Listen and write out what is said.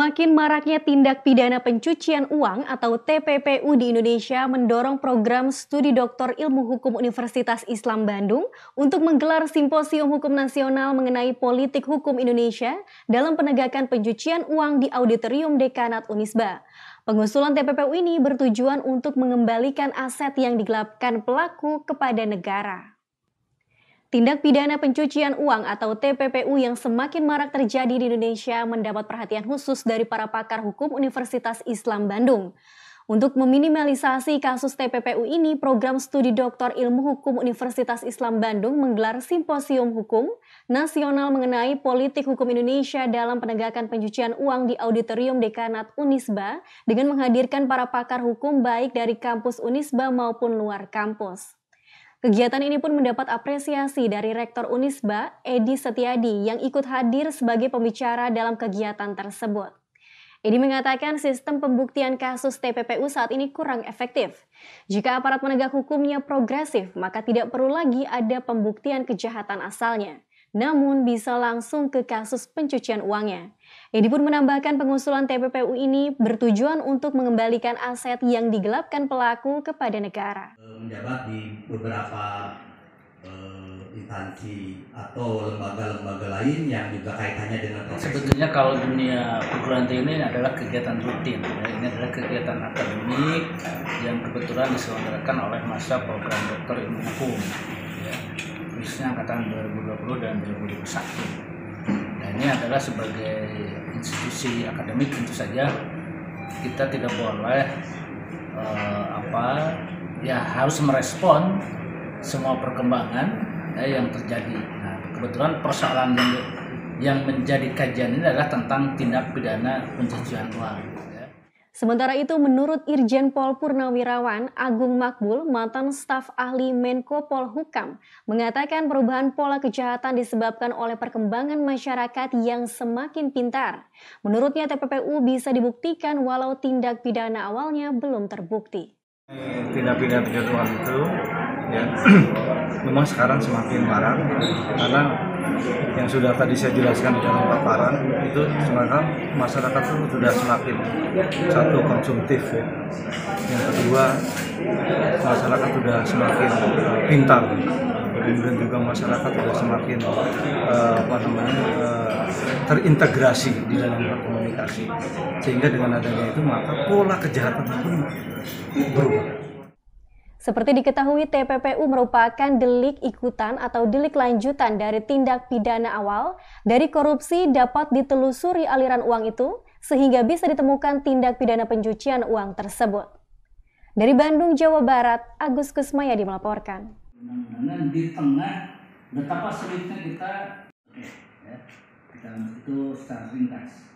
Semakin maraknya tindak pidana pencucian uang atau TPPU di Indonesia mendorong program studi Doktor Ilmu Hukum Universitas Islam Bandung untuk menggelar simposium hukum nasional mengenai politik hukum Indonesia dalam penegakan pencucian uang di Auditorium Dekanat Unisba. Pengusulan TPPU ini bertujuan untuk mengembalikan aset yang digelapkan pelaku kepada negara. Tindak pidana pencucian uang atau TPPU yang semakin marak terjadi di Indonesia mendapat perhatian khusus dari para pakar hukum Universitas Islam Bandung. Untuk meminimalisasi kasus TPPU ini, program studi Doktor Ilmu Hukum Universitas Islam Bandung menggelar simposium hukum nasional mengenai politik hukum Indonesia dalam penegakan pencucian uang di Auditorium Dekanat Unisba dengan menghadirkan para pakar hukum baik dari kampus Unisba maupun luar kampus. Kegiatan ini pun mendapat apresiasi dari Rektor Unisba, Edi Setiadi, yang ikut hadir sebagai pembicara dalam kegiatan tersebut. Edi mengatakan sistem pembuktian kasus TPPU saat ini kurang efektif. Jika aparat penegak hukumnya progresif, maka tidak perlu lagi ada pembuktian kejahatan asalnya, namun bisa langsung ke kasus pencucian uangnya. Edi pun menambahkan pengusulan TPPU ini bertujuan untuk mengembalikan aset yang digelapkan pelaku kepada negara. Menjabat di beberapa instansi atau lembaga-lembaga lain yang juga kaitannya dengan profesi. Sebetulnya kalau dunia perguruan tinggi ini adalah kegiatan rutin, ya. Ini adalah kegiatan akademik yang kebetulan diselenggarakan oleh masa program Doktor Ilmu Hukum, ya, khususnya angkatan 2020 dan 2021. Nah, ini adalah sebagai institusi akademik tentu saja kita tidak boleh harus merespon semua perkembangan yang terjadi. Nah, kebetulan persoalan yang menjadi kajian ini adalah tentang tindak pidana pencucian uang. Sementara itu, menurut Irjen Pol Purnawirawan Agung Makbul, mantan staf ahli Menko Polhukam, mengatakan perubahan pola kejahatan disebabkan oleh perkembangan masyarakat yang semakin pintar. Menurutnya TPPU bisa dibuktikan walau tindak pidana awalnya belum terbukti. Tindak pidana pencucian uang itu ya, memang sekarang semakin marak karena yang sudah tadi saya jelaskan dalam paparan itu sekarang masyarakat itu sudah semakin satu konsumtif ya. Yang kedua masyarakat sudah semakin pintar, kemudian juga masyarakat sudah semakin terintegrasi di dalam berkomunikasi, sehingga dengan adanya itu maka pola kejahatan pun berubah. Seperti diketahui, TPPU merupakan delik ikutan atau delik lanjutan dari tindak pidana awal. Dari korupsi dapat ditelusuri aliran uang itu, sehingga bisa ditemukan tindak pidana pencucian uang tersebut. Dari Bandung, Jawa Barat, Agus Kusmayadi melaporkan. Di tengah betapa sulitnya kita itu secara ringkas.